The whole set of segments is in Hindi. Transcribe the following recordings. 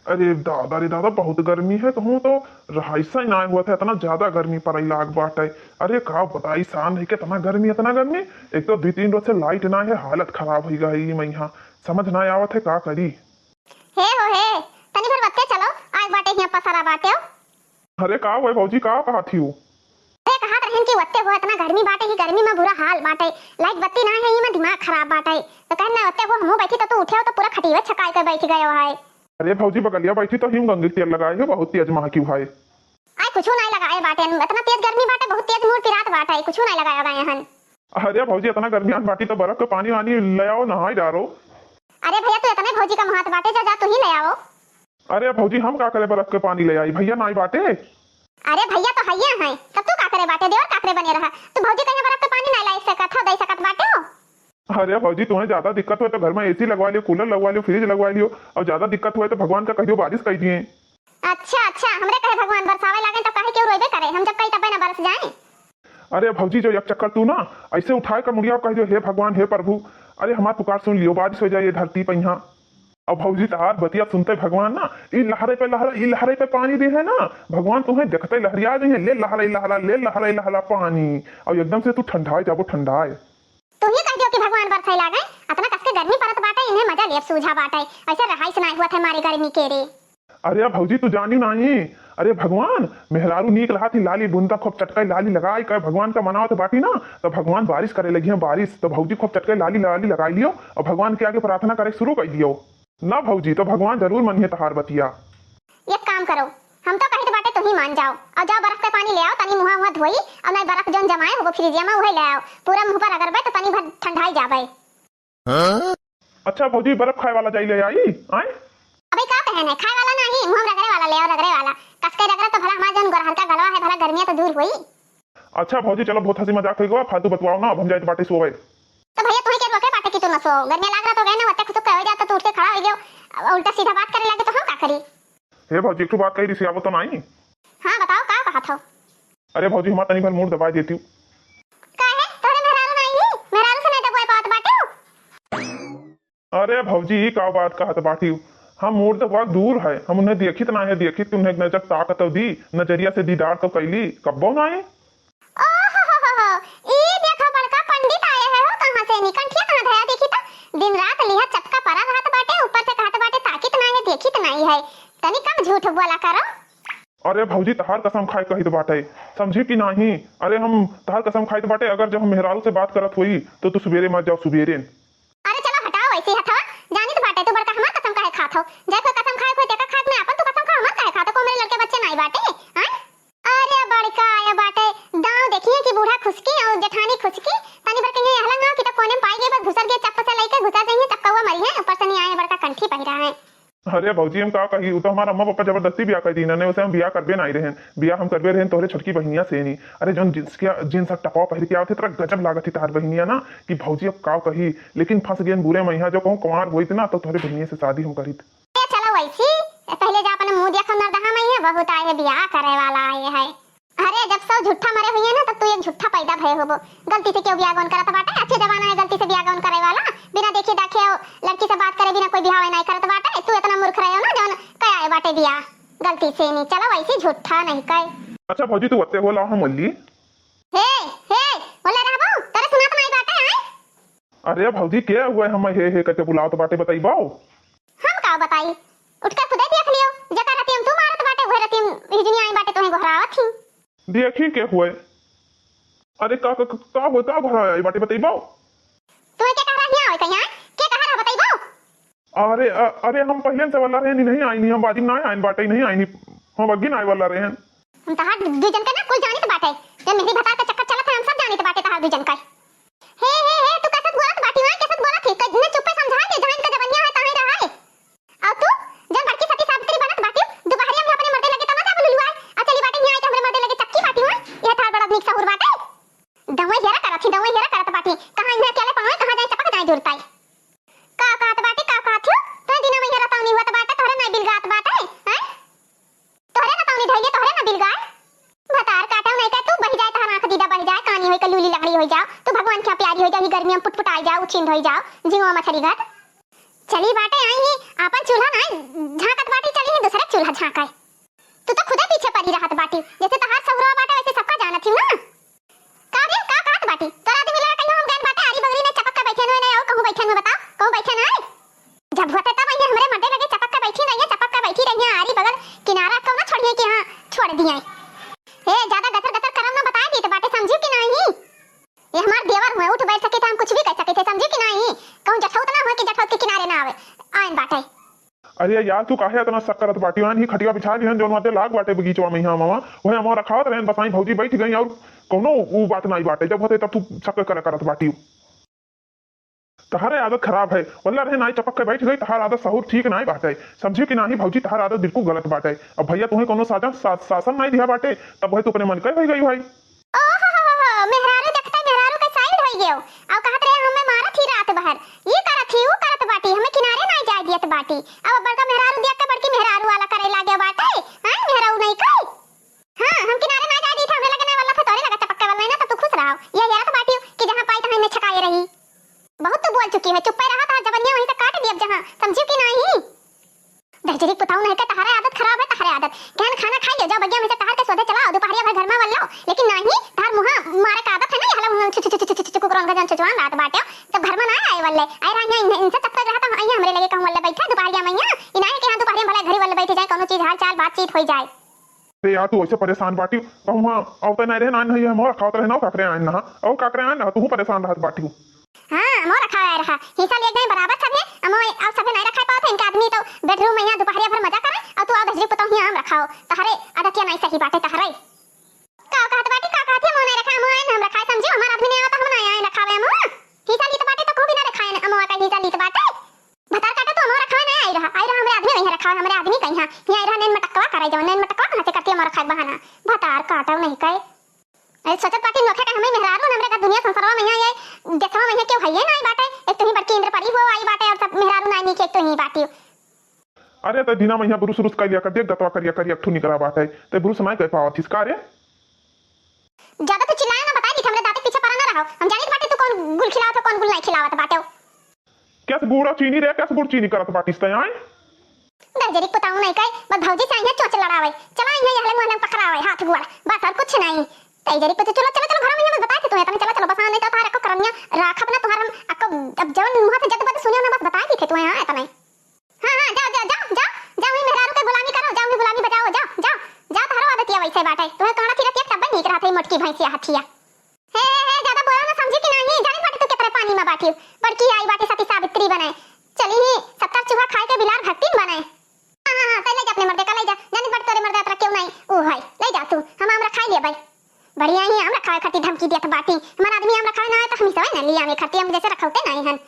अरे दादा रे दादा, बहुत गर्मी है कहूँ तो रहाइसा ही ना हुआ था, इतना ज्यादा गर्मी पड़ई लाग बाटे। अरे का बताई शान है कि इतना गर्मी। एक तो 2-3 रोज से लाइट ना है, हालत खराब हो गई मैं यहाँ। समझ ना आवत है का करी। हे हो हे, तनी भर बत्ते चलो, आज बाटे यहाँ पसारा बाटे हो। अरे का हुआ भौजी, का कहा थी वो? अरे कहा रहन की वत्ते हो, इतना गर्मी बाटे ही, गर्मी में बुरा हाल बाटे। लाइट बत्ती ना है, ये में दिमाग खराब बाटे। तो कहना वत्ते हो हमहू बैठी तो तू उठे हो तो पूरा खटीवे छकाई कर बैठ गए हो है। अरे भौजी बगलिया बैठी तो हिम गंगे तेल लगाए है, बहुत तेज महा क्यों भाई। आई कुछ नहीं लगाए बाटे, इतना तेज गर्मी बाटे, बहुत तेज मूड पिरात बाटे, कुछ नहीं लगाया गए हन। अरे भौजी इतना गर्मियान बाटी तो बर्फ का पानी वानी ले आओ, नहाई डालो। अरे भैया तू इतने भौजी का महत बाटे, जा तू ही ले आओ। अरे भौजी हम का करे, बर्फ के पानी ले आई, भैया ना बाटे। अरे भैया तो हैया है, तब तू का करे बाटे, देवर काकरे बने रहा। तू भौजी कहीं बर्फ के पानी ना लाई सकत हो, दे सकत बाटे हो। अरे भौजी तुम्हें ज्यादा दिक्कत हुआ तो घर में एसी लगवा लियो, कूलर लगवा लियो, फ्रिज लगवा लियो। और ज्यादा दिक्कत हुआ तो भगवान का कहियो बारिश कर दिए। अच्छा अच्छा, हमरे कहे भगवान बरसावे लागे तो काहे क्यों रोइबे करे, हम जब कहीं तब ना बरस जाए। अरे भौजी जो एक चक्कर तू ना ऐसे उठाए कर मुड़िया कह दियो, हे भगवान हे प्रभु, अरे हमार पुकार सुन लियो, बारिश हो जाए धरती पे यहाँ। अब भौजी तहार बतिया सुनते भगवान ना ई लहरे पे पानी दे है ना, भगवान तुम्हें देखते लहरिया गई है, ले लहरा पानी, और एकदम से तू ठंडाए जाबो ठंडाए। तू ही कह दियो कि भगवान बरसाई लागे, इतना कस के गर्मी पड़त बाटे, इन्हें मजा लेब सूझा बाटे, ऐसे रहाई सुनाई हुआ था हमारी गर्मी के रे। अरे भौजी तू जानी नहीं, अरे भगवान मेहरारू नीक लहा थी, लाली बुंदा खूब चटकाई लाली लगाई कर भगवान का मनाओ तो बाटी ना, तो भगवान बारिश करे लगी है बारिश, तो भौजी खूब चटकाई लाली लाली लगाई लियो और भगवान के आगे प्रार्थना करे शुरू कर दियो ना भौजी, तो भगवान जरूर मनिए तहार बतिया। एक काम करो, हम तो कहे तो बाटे तुम ही मान जाओ, और जाओ बर्फ के पानी ले आओ, तनी मुंह धोई और नहीं बर्फ जन जमाए हो फ्रिज में वही ले आओ, पूरा मुंह पर रगड़बे तो तनी भर ठंडाई जाबे। अच्छा भौजी बर्फ खाए वाला जाई ले आई आए। अबे का कहने है, खाए वाला नहीं, मुंह रगड़े वाला ले आओ, रगड़े वाला कस के रगड़ा तो भला हमारा जन गोरहर का गलवा है, भला गर्मियां तो दूर हुई। अच्छा भौजी चलो, बहुत हंसी मजाक हो गया, फालतू बतवाओ ना, अब हम जाए बाटे सोवे। तो भैया तुम्हें क्या रोके बाटे कि तू न सो, गर्मी लाग रहा तो गए ना, वत्ते खुद कह जाता तो उठ के खड़ा हो गयो, उल्टा सीधा बात करे लगे तो हम का करी। हे भौजी एक बात कही रिसी आवो तो नहीं। हां बताओ का कहा था। अरे भौजी हमारा तनी भर मूड दबा देती हूँ। काहे तोरे मेहरारू नहीं, मेहरारू से नहीं दबाए बात बाटे। अरे भौजी का बात कहत बाटी हूँ, हम मूड तो बहुत दूर है, हम उन्हें देखी तो ना है, देखी तो उन्हें नजर ताकत दी, नजरिया से दीदार तो कैली, कब्बो ना है। ई देखो बड़का पंडित आए है, हो कहां से निकंठिया कहां धया देखी तो दिन रात लिहा चटका परा रहत बाटे, ऊपर से कहत बाटे ताकित नहीं है, देखी तो नहीं है, तनी कम झूठ बोला करो। अरे भौजी तहार कसम खाए कही तो बाटे, समझी कि नहीं। अरे हम तहार कसम खाए तो बाटे, अगर जब हम मेहरारू से बात करत हुई तो तू सुबेरे मत जाओ सुबेरे। अरे चलो हटाओ ऐसे हथवा, जानी तो बाटे तू बड़का हमार कसम काहे खात हो, जब कोई कसम खाए कोई तेका खात में अपन तू कसम खा मत काहे खात को, मेरे लड़के बच्चे नहीं बाटे हैं। अरे बड़का आया बाटे, दांव देखिए कि बूढ़ा खुशकी और जेठानी खुशकी, तनी भर कहीं हला ना कि तो कोने पाई गए, बस घुसर गए चप्पल से लेके घुसर गई, चक्का हुआ मरी है, ऊपर से नहीं आए बड़का कंठी पहिरा है। अरे भौजी हम का कही, तो हमारा अम्मा पापा जबरदस्ती ब्याह कर दी ना, उसे हम ब्याह करबे नहीं रहे, ब्याह हम करबे रहे तोहरे छोटकी बहनिया से नहीं। अरे जोन जिन सब टपाव पहिर के आवत तेरा गजब लागत थी तार बहनिया ना, कि भौजी अब का कही, लेकिन फंस गए बुरे मैया, जो कहूं कुमार होई ना तो तोहरे बहनिया से शादी हम करी। चलो वैसी पहले जा अपने मुंह देखो, नरदहा में है बहुत आए है, ब्याह करे वाला आए है। अरे जब सब झूठा मरे हुए ना, तब तू एक झूठा पैदा भय होबो, गलती से क्यों ब्याह गौन करत बाटे, अच्छे जमाना है गलती से ब्याह गौन करे वाला, बिना देखे दाखे लड़की से बात करे बिना कोई ब्याह नहीं करत बाटे, तू इतना मूर्ख रहे हो ना जौन कह आए बाटे ब्याह गलती से नहीं। चलो वैसे झूठा नहीं कह। अच्छा भौजी तू वत्ते बोला हम मल्ली, हे बोले रहबो तेरे सुनात नहीं बाटे आए। अरे भौजी क्या हुआ, हम हे करके बुलाओ तो बाटे बताइबो। हम का बताई, उठ के खुदे देख लियो, जका रतिम तू मारत बाटे वही रतिम हिजनी आई बाटे तोहे घोरावत थी। देखी के हुए, अरे का हुए, का भरा आई बाटे बताइबो। तू के कह रहा है कहिया के कह रहा बताइबो। अरे अरे हम पहले से वाला रहे नहीं आई नहीं, हम बाजी ना आइन बाटे नहीं आई, हम अग्गी ना वाला रहे। हम तहार दू जन का ना कुल जानित बाटे, जब मेरी बता के चक्कर चलत है हम सब जानित बाटे तहार दू जन का। हे तू कैसे बोलत बाटी वहां, कैसे बोलत थी कने चुप पे समझा दे, जहां का जवनिया है ताहे रहा है। और तू जब बड़की सती सावित्री बनत बाटी, दोपहरिया में अपने मर्दे लगे तब ना बोलुआ आ चली बाटी नहीं आई तो हमरे मर्दे लगे चक्की बाटी हुआ, ये थार बड़ा नीक सहूर बाटे। दवई हेरा करत बाटी, कहां इने अकेले पावे कहां जाए चपक जाए जुड़ताई। का कहत बाटी का कहत हो, तो दिना में हेरा ताउनी हुआ बाटे, तोरे नहीं बिलगात बाटे हैं, तोरे ना ताउनी धइले, तोरे ना बिलगात भतार काटा नहीं का, तू बह जाए तहार आंख दीदा बह जाए, कानी होई कलूली लकड़ी हो जाओ, तू भगवान क्या प्यारी हो जाओ, गर्मी में पुटपुटाई जाओ, उछिंद हो जाओ, जीवा मछली घाट चली बाटे आई ही अपन चूल्हा नहीं झांकत बाटी, चली चूल्हा झांकाए। तू तो खुदे पीछे पड़ी रहत बाटी, जैसे तहार सहुरा बाटे वैसे सबका जानत ही ना। का रे का कहत बाटी? तोरा आदमी लगा कहियो हम गन बाटे आरी बगरी में चपक के बैठे न और कहूं बैठे न बता, कहूं बैठे न जब होते तब ये हमरे मड्डे लगे चपक के बैठी नहीं है, चपक के बैठी रही है आरी बगल किनारा क्यों ना छोड़िए कि हां छोड़ दिए। ए ज्यादा गतर गतर करम ना बताए दी तो बाटे समझी कि नहीं। ये हमार देवर हुए, उठ बैठ सके तो हम कुछ भी कह सके थे, समझी कि नहीं। कहूं जठौत ना हो कि जठौत के किनारे ना आवे आइन बाटे। अरे यार तू काहे इतना शक करत बाटी? वान ही खटिया बिछा दिहन जोन माते लाग बाटे बगीचवा में यहाँ मामा वहे हम रखावत रहन बताई भौजी बैठ गई और कोनो ऊ बात नहीं बाटे। जब होते तब तू शक करत बाटी। तहारे आदत खराब है, वल्ला रहे नाई चपक के बैठ गई। तहार आदत सहूर ठीक नहीं बाटे, समझी कि नहीं भौजी। तहार आदत बिल्कुल गलत बाटे। अब भैया तुम्हें कोनो शासन नहीं दिया बाटे तब वही तू अपने मन कर हो गई भाई। ओहो मेहरारू देखता मेहरारू के साइड होई गयो और कहत रहे हमें मारत ही रात भर ये करत ही वो करत बाटी, हमें किनारे नहीं जाय दियत बाटी। अब बड़का मेहरारू देख के बड़की मेहरारू वाला करे लागे बाटे। हां मेहरारू नहीं कई हां हम किनारे ना जाय दी था, हमें लगने वाला था तोरे लगा चपक्का वाला ना, तो तू खुश रहो। ये यार तो बाटी कि जहां पाई तहां में छकाए रही। बहुत तो बोल चुकी है, चुप पे रहा था जवनिया वहीं से काट दी अब जहां, समझी कि नहीं। दहजरी पुताऊ नहीं के तहारे आदत खराब है, तहारे आदत कहन खाना खाइयो जाओ बगिया में से तहार के सोधे चलाओ दोपहरिया भर घर में वल्लो, लेकिन नहीं तहार मुंह मारे का आदत है ना। हला मुंह छु कुकरन गजन चुचवान रात बाटे तब घर में ना आए वल्ले आई रहा इनसे तब तक रहा था आई हमरे लगे कहूं वल्ले बैठा दोपहरिया में इनाए के हां दोपहरिया भले घरी वल्ले बैठ जाए कोनो चीज हाल चाल बातचीत हो जाए। अरे यार तू ऐसे परेशान बाटी कहूं हां आवते नहीं रहे ना नहीं हम खावत रहे ना काकरे आइन ना और काकरे आइन ना तू परेशान रहत बाटी। हां मोर रखा रहा हिस्सा ले गए बराबर सब है अमो अब सब नहीं रखा पाते इनके आदमी तो बेडरूम में यहां दोपहरिया भर मजा करे और तू आ दहजरी पुताऊ ही हम रखाओ तहरे आदत क्या नहीं सही बाटे तहरे का कहत बाटी का कहत है मो नहीं रखा मो हम रखा समझो हमारा आदमी नहीं आता हम नहीं आए रखावे मो हिस्सा ली तो बाटे तो को भी ना रखाए अमो का हिस्सा ली तो बाटे बता काटे तो हमारा रखा नहीं आई रहा हमरे आदमी नहीं रखा हमरे आदमी कहीं हां यहां आई रहा नैन मटकवा करे जो नैन मटकवा कहां से करती हमारा खा बहाना भतार काटा नहीं कहे। अरे सोचत पाटी नोखे का हमें मेहरारू हमरे का दुनिया संसारवा में आई देशवा में क्यों है नहीं बाटे एक तो ही बड़की इंद्र परी हो आई बाटे और सब मेहरारू नहीं के एक तो ही बाटी। अरे तो दिना में यहाँ बुरुस रुस कर लिया कर देख दतवा करिया करिया ठू निकला बात है तो बुरुस नहीं कह पावा थिस का रे ज्यादा तो चिल्लाए ना बता दी हमरे दांत पीछे पड़ा ना रहो हम जानित बाटे तू कौन गुल खिलावत कौन गुल नहीं खिलावत बाटे कैसे बूढ़ा चीनी रे कैसे बूढ़ चीनी करत बाटिस त आए दहजरी पुताऊ नहीं कहे बस भौजी से यहाँ चोच लड़ावे चला यहाँ हले मुंह में पकड़ावे हाथ गुड़ बस और कुछ नहीं दहजरी पुत चलो चलो चलो घर में बता के तुम्हें चलो चलो बस नहीं तो तारे को करनिया राख अपना तुम्हारा आपको अब जवन मुंह से जब बात सुनियो ना बस बता दी थे तुम्हें हां इतना हां हां जाओ जाओ जाओ जाओ जाओ मेहरारू के गुलामी करो जाओ गुलामी बजाओ जाओ जाओ जाओ तारो आदत है वैसे बाटे तुम्हें काना फिरत एक तब नहीं रहा थे मोटकी भैंसिया हथिया हे ज्यादा बोला ना समझी कि नहीं जानी बाटे तो कितरे पानी में बाटी बड़की आई बाटे सती सावित्री बने चली ही 70 चूहा खाए के बिलार भक्तिन बने हां हां पहले जा अपने मर्दे का ले जा जानी बाटे तोरे मर्दे अतरा क्यों नहीं ओ भाई ले जा तू हम रखा लिए भाई बढ़िया ही हम रखा खटी धमकी दिया था बाटी हमारा आदमी हम रखा ना है तो हम सब ना लिया में खटी हम जैसे रखौते नहीं हन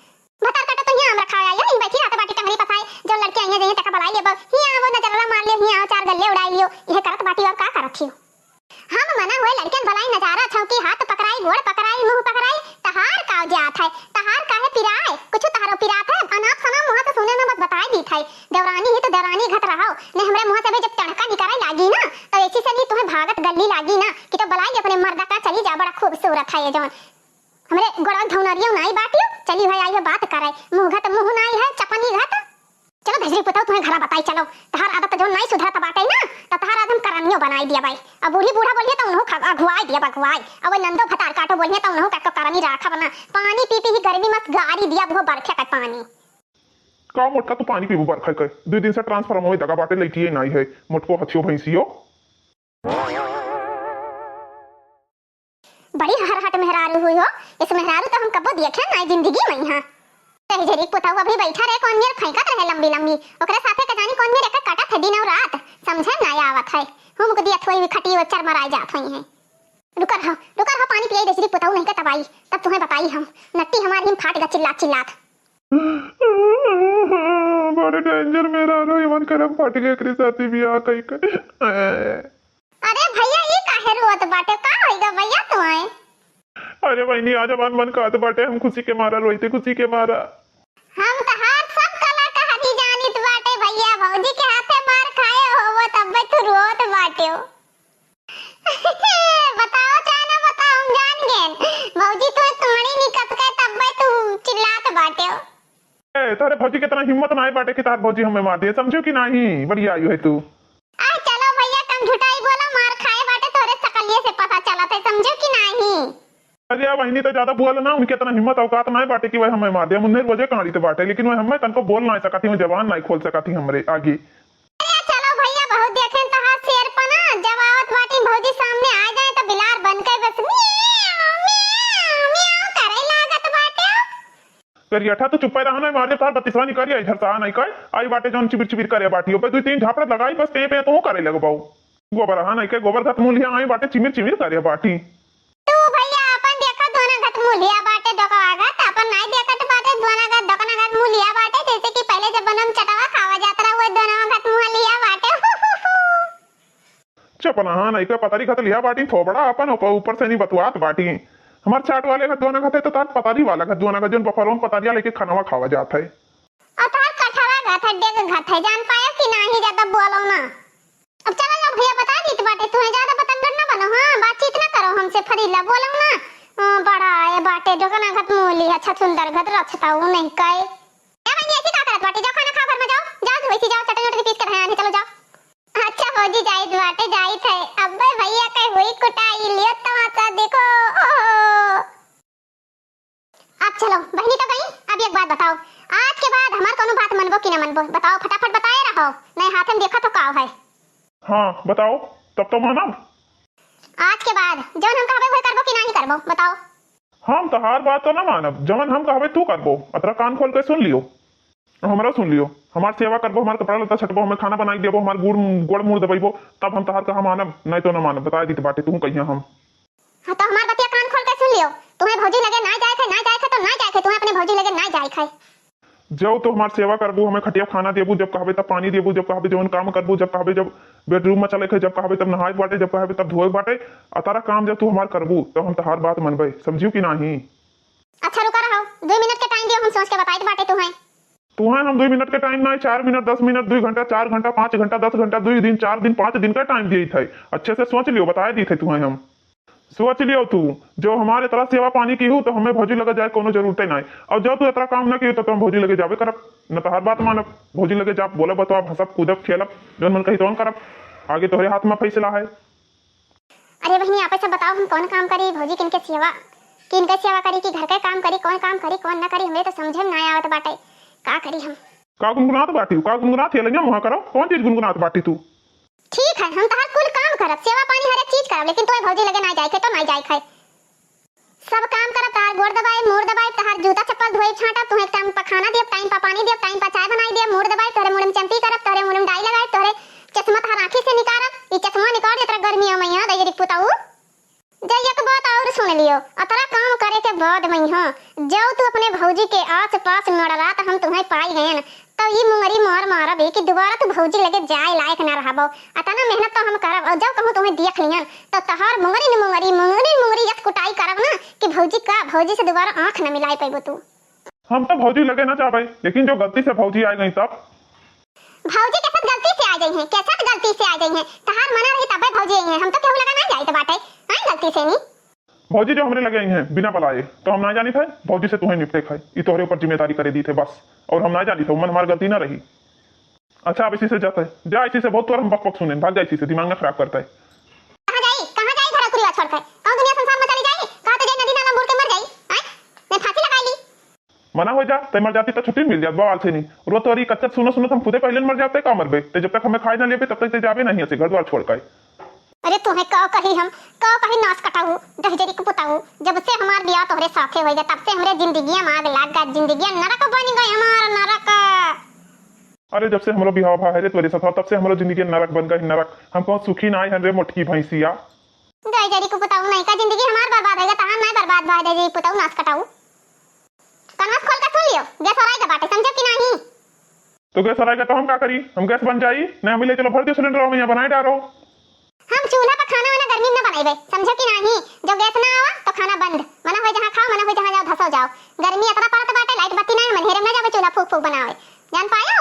बता काटा तो यहां हम रखा है यही बैठी रहता बाटी टंगरी पसाई जो लड़के आइए जइए तक बलाई ले बस यहां वो नजरला मार ले यहां चार गल्ले उड़ाई लियो यह करत बाटी और का करत थी हम मना होए लड़कन भलाई नजारा छौकी हाथ पकड़ाई गोड़ पकड़ाई मुंह पकड़ाई तहार काव जात है तहार काहे पिराए कुछ तहारो पिरात है अनाप सना मुंह से सुने ना बस बताई दी थाई देवरानी ही तो देवरानी घट रहा ने हमरे मुंह से भी जब तड़का निकराई लागी ना तो ऐसी से नहीं तुम्हें भागत गल्ली लागी ना कि तो बलाई अपने मर्दा का चली जा बड़ा खूबसूरत है ये जवन हमरे गोड़वा धौनरियो नाई बाटियो चली भाई आई बात करे मुंह घट मुंह नाई है चपनी घट चलो दहजरी पुताऊ तुम्हें घर बताई चलो तहार आदत जो नहीं सुधरत बाटे ना तो तहार आदम करनियो बनाई दिया भाई अब बूढ़ी बूढ़ा बोलिए तो उन्हों अगुवाई दिया बगवाई अब नंदो भतार काटो बोलिए तो उन्हों का करनी राखा बना पानी पी पी ही गर्मी मत गारी दिया वो बरखे का पानी का मोटका तू पानी पीबू बरखा के 2 दिन से ट्रांसफर में दगा बाटे लेटिए नहीं है मोटको हथियो भैंसियो बड़ी हरहट मेहरारू हुई हो इस मेहरारू तो हम कबो देखे नहीं जिंदगी में यहां दहजरी पुताऊ अभी बैठा रहे कौन मेर फेंकत रहे लंबी लंबी ओकरे साथे कजानी कौन मेर एक काटा थे दिन और रात समझे ना आवत है हम को दिया थोई खटी और चर मराई जात होई है रुकर हो पानी पिए दहजरी पुताऊ नहीं का तबाई तब तुम्हें बताई हम नट्टी हमारी हिम फाट गा चिल्लात चिल्लात बड़े डेंजर मेरा रो यमन करम फाट गए एकरे साथी बियाह कई के अरे भैया ये काहे रोत बाटे का होइगा भैया तुम्हें अरे बहनी आज मन का बाटे हम खुशी के मारा रोईते खुशी के मारा हम तहार सब कला कहानी जानित बाटे भैया भौजी के हाथे मार खाए होवो तब तू रोत बाटे बताओ चाहे ना बताओ हम जान गेन भौजी तो तोड़ी निकत के तब तू चिल्लात बाटे ए तारे भौजी के इतना हिम्मत ना है बाटे कि तार भौजी हमें मार दे समझो कि नहीं बढ़िया आयु है तू समझो कि नहीं। अरे वही तो ज्यादा बोल ना, उनके इतना हिम्मत अवकात नहीं बाटे कि वह हमें मार दिया, मुन्ने वजह कहानी तो बाटे, लेकिन वह हमें तनको बोल नहीं सकती, मैं जबान नहीं खोल सकती हमरे आगे। अरे चलो भैया, बहुत देखे तो हाथ शेर पना, जब आवत बाटी भौजी सामने आ जाए तो बिलार बन के बस म्याऊ म्याऊ म्याऊ करे लागत बाटे। करियठा तो चुप रहा ना, मारे तार बत्तीसवा नहीं करिए, इधर से आ नहीं कर आई बाटे जोन चिबिर चिबिर करे बाटियों पे, 2-3 झापड़ लगाई बस ते पे तो करे लगो बाऊ। गोबर हा नहीं के गोबर खत्म लिया आई बाटे चिमिर चिमिर करे बाटी। तू भैया अपन देखा दोना गत मुलिया बाटे डोकागत, अपन नहीं देखत बाटे दोना गत डोकना गत मुलिया बाटे, जैसे कि पहले जब बनम चटावा खावा जात रहा वो दोना गत मुह लिया बाटे। चपना हा नहीं के पतारी खत लिया बाटी थोबड़ा अपन ऊपर से नहीं बतवात बाटी। हमार चाट वाले खत दोना खत तो तार पतारी वाला खत दोना खत जोन बफरों पतारिया लेके खानावा खावा जात है। और तार कठरा गत है डेग गत है, जान पायो कि नहीं ज्यादा बोलो ना। अब चलो ना भैया, बता दी बाटे तुम्हें ज्यादा पतंगर ना बनो, हाँ बातचीत ना करो हमसे, फरीला बोलो ना। बड़ा ये बाटे डोकना गत मुली अच्छा सुंदर गत रचता हूं नहीं कहे। क्या बनी ऐसी का करत बाटे, जाओ खाना खा घर में जाओ, जाओ वैसी जाओ चटनी उटनी पीस कर खाया नहीं, चलो जाओ। अच्छा फौजी जाइत बाटे जाइत है, अब्बे भैया कहे हुई कुटाई लियो तमाचा देखो। अब चलो बहनी तो गई, अब एक बात बताओ, आज के बाद हमार कोनो बात मनबो कि ना मनबो, बताओ फटाफट बताए रहो, नहीं हाथ में देखा तो का है। हाँ बताओ, तब तो मानब। आज के बाद जवन हम कहबे वही करबो कि नहीं करबो, बताओ। हम तो हर बात तो ना मानब, जवन हम कहबे तू करबो, अतरा कान खोल के सुन लियो, हमारा सुन लियो, हमार सेवा करबो, हमार कपड़ा लत्ता छटबो, हमें खाना बनाई देबो, हमार गोड़ मुड़ दबाइबो, तब हम तहार कहा मानब, नहीं तो ना मानब, बता दी बाटे तू कहिया हम। हाँ तो हमार बतिया कान खोल के सुन लियो, तुम्हें भौजी लगे ना जाए थे, ना जाए थे तो ना जाए थे, तुम्हें अपने भौजी लगे ना जाए थे। जब तो हमार सेवा करबू, हमें खटिया खाना देबू, जब कहबे तब पानी देबू, जब कहबे जवन काम करबू, जब कहबे जब बेडरूम में चले खे, जब कहबे तब नहाए बाटे, जब कहबे तब धोए बाटे, अतारा काम जब तू हमार करबू तो हम तहार बात मनबे, समझियो कि नहीं। अच्छा रुका रहो, 2 मिनट के टाइम दियो, हम सोच के बताई बाटे तुम्हें। तुम्हें हम 2 मिनट के टाइम ना, 4 मिनट 10 मिनट 2 घंटा 4 घंटा 5 घंटा 10 घंटा 2 दिन 4 दिन 5 दिन का टाइम दिए थे, अच्छे से सोच लियो, बताए दी थे तुम्हें हम। सोच लियो तू जो हमारे तरह सेवा पानी की हो तो हमें भौजी लगे जाए कोनो जरूरत नहीं, और जब तू इतना काम ना की तो हम भौजी लगे जाबे करब, न तो हर बात मानब, भौजी लगे जा बोले बतवा हंसब कूदब खेलब, जो मन कही तो करब, आगे तोहरे हाथ में फैसला है। अरे बहनी आप सब बताओ, हम कौन काम करी, भौजी किनके सेवा करी कि घर का काम करी, कौन काम करी कौन ना करी, हमें तो समझ में ना आवत बाटे, का करी हम। का गुनगुनात बाटी, का गुनगुनात है लगे मुहा करो, कौन चीज गुनगुनात बाटी तू। ठीक है हम तहार कुल काम करब, सेवा पानी हर एक चीज करब, लेकिन तोय भौजी लगे ना जाए थे तो ना जाए थे, सब काम करब, तार गोड़ दबाए मोड़ दबाए, तहार जूता चप्पल धोए छाटा, तुम्हें टाइम पर खाना दियब, टाइम पर पानी दियब, टाइम पर चाय बनाई दियब, मोड़ दबाए, तोरे मुंह में चंपी करब, तोरे मुंह में डाई लगाए, तोरे चश्मा तहार आंखी से निकारब, ई चश्मा निकाल दे तोरा गर्मियों में यहां दैरी पुताऊ। जय एक बात और सुन लियो, अतरा काम करे के बाद में हां जाओ तू अपने भौजी के आस-पास नड़ला त हम तुम्हें पाई गयन, तो ये मुंगरी मार मारब कि दोबारा तू भौजी लगे जाए लायक ना रहबो, अतना मेहनत तो हम करब, और जब कहूं तुम्हें देख लियन तो तहार मुंगरी यस कुटाई करब ना कि भौजी से दोबारा आंख न मिलाए पैबो तू। हम तो भौजी लगे ना चाहे, लेकिन जो गलती से भौजी आ गई तब। भौजी के साथ गलती से आ गई हैं, कैसे गलती से आ गई हैं, तहार मना रही तब भौजी आई हैं, हम तो केहू लगा ना जाए तो बाटे, आई गलती से नहीं। भौजी जो हमरे लगे हैं बिना बुलाए तो हम ना जानी थे, भौजी से तुम्हें निपटे खाए, ये तोहरे ऊपर जिम्मेदारी करे दी थे बस, और हम ना जानी थे, मन हमारी गलती ना रही। अच्छा अब इसी से जाता है, जा इसी से बहुत तोर हम बक बक सुने, भाग जा इसी से, दिमाग में खराब करता है। कहां जाई घर कुरिया छोड़कर, कौन दुनिया संसार में चली जाएगी, कहां तो जाई नदी नाला मुड़ के मर जाई, हैं मैं फांसी लगा ली। मना हो जा, ते मर जाती तो छुट्टी मिल जात बवाल से नहीं, रो तोरी कच्चा सुनो हम खुदे पहले मर जाते, का मरबे ते, जब तक हमें खाए ना लेबे तब तक ते जाबे नहीं ऐसे घर द्वार छोड़ के। अरे तुम्हें कहो कहीं नाश कटाऊ दहजरी को पुताऊ, जब से हमार बियाह तोहरे साथे हो गया तब से हमरे जिंदगियां माग लाग गया, जिंदगियां नरक बन गई, हमारा नरक। अरे जब से हमरो बिहाव भा है तोरे साथ, तब से हमरो जिंदगी नरक बन गई, नरक, हम कौन सुखी ना है रे मोटकी भैंसिया। दहजरी को पुताऊ नहीं का जिंदगी हमार बर्बाद होगा, तहां नहीं बर्बाद भा दहजरी पुताऊ नाश कटाऊ। कनस खोल के सुन लियो, गैस और आएगा बाटे, समझो कि नहीं। तो गैस और आएगा तो हम क्या करी, हम गैस बन जाई नहीं, हम ले चलो भर दियो सिलेंडर, हम यहाँ बनाए डालो। हम चूल्हा पर खाना वाना गर्मी में बनाइबे, समझो कि नहीं, जब गैस ना आवा तो खाना बंद, मना हो जहां खाओ, मना हो जहां जाओ धसो जाओ, गर्मी इतना पड़त बाटे, लाइट बत्ती नहीं, मनहेरे में जावे चूल्हा फूक बनावे, जान पायो।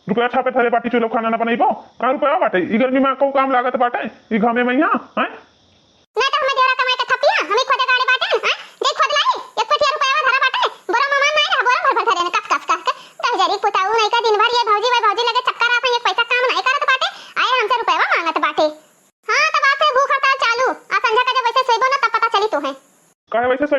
रुपया छापे थारे बाटी चूल्हा खाना ना बनाइबो, का रुपया बाटे, ई गर्मी में को काम लागत बाटे, ई घामे में यहाँ हैं नहीं तो हमें जोरा कमाई के थपिया, हमें खोदे गाड़े बाटे हैं, जे खोद लाई एक पटिया रुपया धरा बाटे, बोरा ममान नहीं रहा, बोरा भर धरे ने कस के दहजरी पुताऊ नहीं का, दिन भर ये भौजी लगे चक्कर आता, एक पैसा काम नहीं करत बाटे, आए हमसे रुपया मांगत बाटे। हां तब आज से भूख हड़ताल चालू, आ संध्या का जब वैसे सोइबो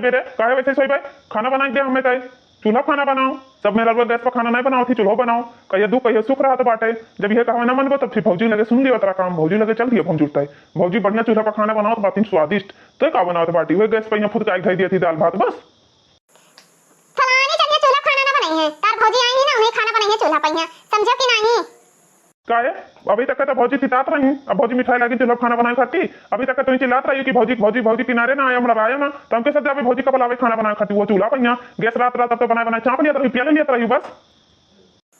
सोई रे काहे वैसे सोई भाई खाना बना के दे हमें तय चूल्हा खाना बनाओ सब मेरा गैस पर खाना नहीं बनाओ थी चूल्हा बनाओ कहिए दुख कहिए सुख रहा तो बाटे जब ये कहा ना मनबो तब फिर भौजी लगे सुन लियो तेरा काम भौजी लगे चल दिया हम जुटता है भौजी बढ़िया चूल्हा पर खाना बनाओ तो बात स्वादिष्ट तो का बनाओ तो बाटी वही गैस पर यहाँ फुद खाई दी थी दाल भात बस फलाने चलिए चूल्हा खाना ना बनाई है तार भौजी आई ना उन्हें खाना बनाई है चूल्हा पर समझो कि नहीं काहे अभी तक तो भौजी चितात रही अब भौजी मिठाई लागी चलो खाना बनाए खाती अभी तक तो चिल्लात रही कि भौजी भौजी भौजी किनारे ना आया हमरा आया ना तो हमके साथ अभी भौजी का बुलावे खाना बनाए खाती वो चूल्हा पर गैस रात रात तो बनाए बनाए चाप लिया तो प्याले लिया रही बस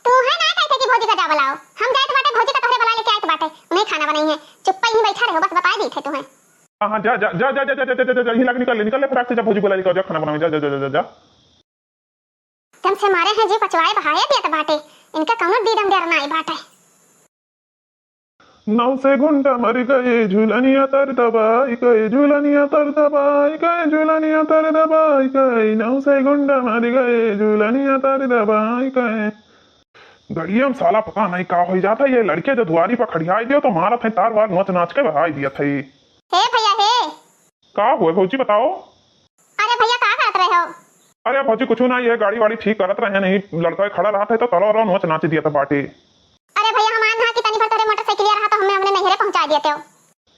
तू है ना कहते कि भौजी का जा बुलाओ हम जाए तो बाटे भौजी का तोहरे बुला लेके आए तो बाटे उन्हें खाना बनाई है चुप ही बैठा रहो बस बता दी थे तुम्हें हां जा जा जा जा जा जा जा जा हिला निकल ले फटाक से जब भौजी बुला लेके जा खाना बनावे जा जा जा जा तुम से मारे हैं जी पचवाए बहाए दिया तो बाटे इनका कौनो दीदम डर ना आई बाटे नाव से गुंडा मर गए झूलनिया तर दबाई गए झूलनिया तर दबाई गए झूलनिया तर दबाई गए नाव से गुंडा मर गए झूलनिया तर दबाई गए गड़िया में साला पता नहीं का हो जाता ये लड़के जो दुआरी पर खड़ियाई दियो तो मारा थे तार वार नोच नाच के बहाई दिया थे हे भैया हे का हुए भौजी बताओ अरे भैया का करत रहे हो अरे भौजी कुछ ना ये गाड़ी वाड़ी ठीक करत रहे नहीं लड़का खड़ा रहा था तो तरो रो नोच नाच दिया था बाटी अरे भैया हम आन कि तनी पर तेरे मोटरसाइकिल रहा तो हमने हमने नहरे पहुंचा दिए थे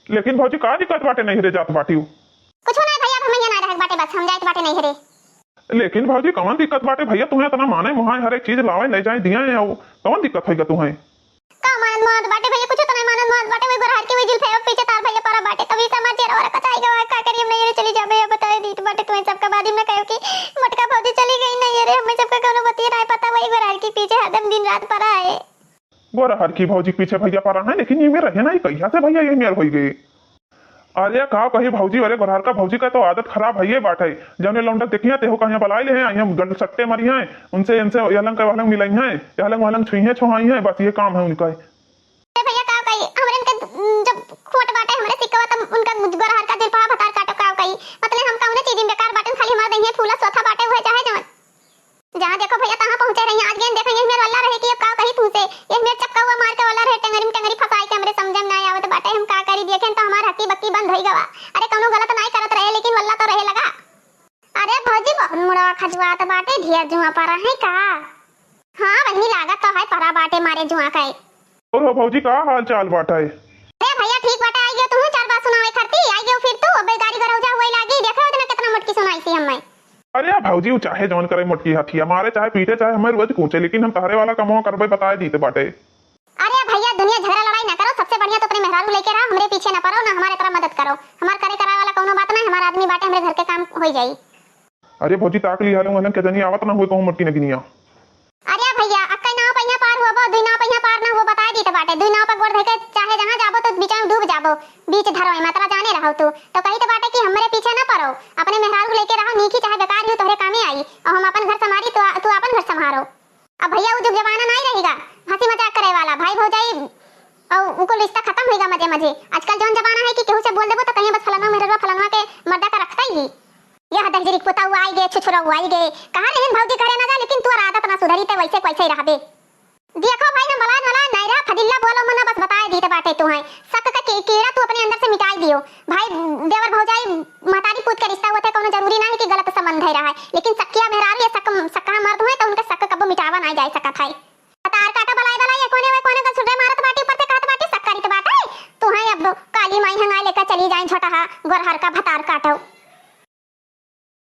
लेकिन भौजी का दिक्कत बाटे नहीं रे जात बाटी कुछ ना भैया हम यहाँ ना रह बाटे बस हम जाए बाटे नहरे लेकिन भौजी कौन दिक्कत बाटे भैया तुम्हें इतना माने मुहाए हर एक चीज लावे ले जाए दिया है कौन दिक्कत होगा तुम्हें का मानत मत बाटे भैया कुछ तो नहीं मानत मत बाटे वही गोरहार की वही जुल्फे और पीछे तार भैया पर बाटे तभी समाज चेहरा वाला कचाई गवा का करिए नहीं रे चली जाबे बताए दी तो बाटे तुम्हें सबका बाद में कहो कि मटका भौजी चली गई नहीं रे हमें सबका कोनो बतिया नहीं पता वही गोरहार की पीछे हरदम दिन रात पर आए गोरहर की भौजी पीछे भैया पा रहा है लेकिन ये मेरा है ना कहिया से भैया ये मेल हो गई अरे का कही भौजी वाले गोरहर का भौजी का तो आदत खराब है ये बात है जब ने लौंडा देखिए ते हो कहीं बुलाई ले हैं हम गंड सट्टे मरी हैं उनसे इनसे यलंग का वालंग मिलाई हैं यलंग वालंग छुई हैं छोहाई हैं बस ये काम है उनका भैया का कही हमरे इनके जब खोट बाटे हमरे सिक्का तब उनका गोरहर का दिल पा भतार काटो का कही मतलब हम कौन चीज बेकार बाटे खाली मार देंगे फूला सोथा बाटे हुए चाहे जवन जहां देखो भैया कहां पहुंचे रही आज गेन देखेंगे मेरे वाला रहे कि अब का कही तुमसे ये मेरे चक्का हुआ मार के वाला रहे टंगरी फसाई के हमरे समझ में ना आवत बाटे हम का करी देखें तो हमार हकी बक्की बंद होई गवा अरे कौनो गलत नहीं करत रहे लेकिन वल्ला तो रहे लगा अरे भौजी बहुत मुड़वा खजवात बाटे ढेर जुआ पारा है का हां वही लागत तो है पारा बाटे मारे जुआ का और भौजी का हाल चाल बाटा है अरे भैया ठीक बाटे आई गयो तू चार बात सुनावे करती आई गयो फिर तू अब गाड़ी गरौजा हुई लागी देखो इतना कितना मटकी सुनाई थी हमें अरे भौजी वो चाहे जौन करे मोटकी हाथी हमारे चाहे पीटे चाहे हमारे रोज कूचे लेकिन हम तारे वाला कमो करबे बताए दीते बाटे अरे भैया दुनिया झगड़ा लड़ाई ना करो सबसे बढ़िया तो अपने मेहरारू लेके रहो हमरे पीछे ना पड़ो ना हमारे तरह मदद करो हमार करे करा वाला कोनो बात ना हमारा आदमी बाटे हमरे घर के काम हो जाई अरे भौजी ताक ली हालूं हलन के जनी आवत ना होई कहूं मोटकी नगिनिया अरे भैया अक्का नाव पहिया पार होबो दुई नाव पहिया पार ना हो बताए दी तो बाटे दुई नाव पर गोड़ धके चाहे जहां जाबो तो बीच में डूब जाबो बीच धरो मात्रा जाने रहो तू तो कही तो बाटे कि हमरे पीछे ना पड़ो अपने मेहरारू लेके रहो नीकी चाहे बेकार हो तोहरे कामे आई और हम अपन घर संभारी तो तू अपन घर संभारो अब भैया वो जुग जमाना नहीं रहेगा हंसी मजाक करे वाला भाई भौजाई और उनको रिश्ता खत्म होएगा मजे मजे आजकल जौन जमाना है कि केहू से बोल देबो तो कहीं बस फलाना मेहरवा फलाना के मर्दा का रखता ही यह दहजरी पोता हुआ आई गए छुछुरा हुआ आई गए कहां रहन भौजी करे ना जा लेकिन तू आदत ना सुधरी ते वैसे वैसे ही रहबे देखो भाई हम बलान वाला नैरा फदिल्ला बोलो मना बस बताए दी तो बाटे तू है शक का कीड़ा तू अपने अंदर से मिटाई दियो भाई देवर भौजाई महतारी पूत का रिश्ता होता है कोनो जरूरी नहीं कि गलत संबंध है रहा है लेकिन सकिया मेहरारू या सक्का मर्द हुए तो उनका शक कब मिटावा नहीं जा सकत है तार काटा बलाई बलाई कोने का सुडे मारत बाटी ऊपर से कहत बाटी सक्का रित बाटे तू है अब काली माई हंगा लेकर चली जाए छोटा गोरहर का भतार काटो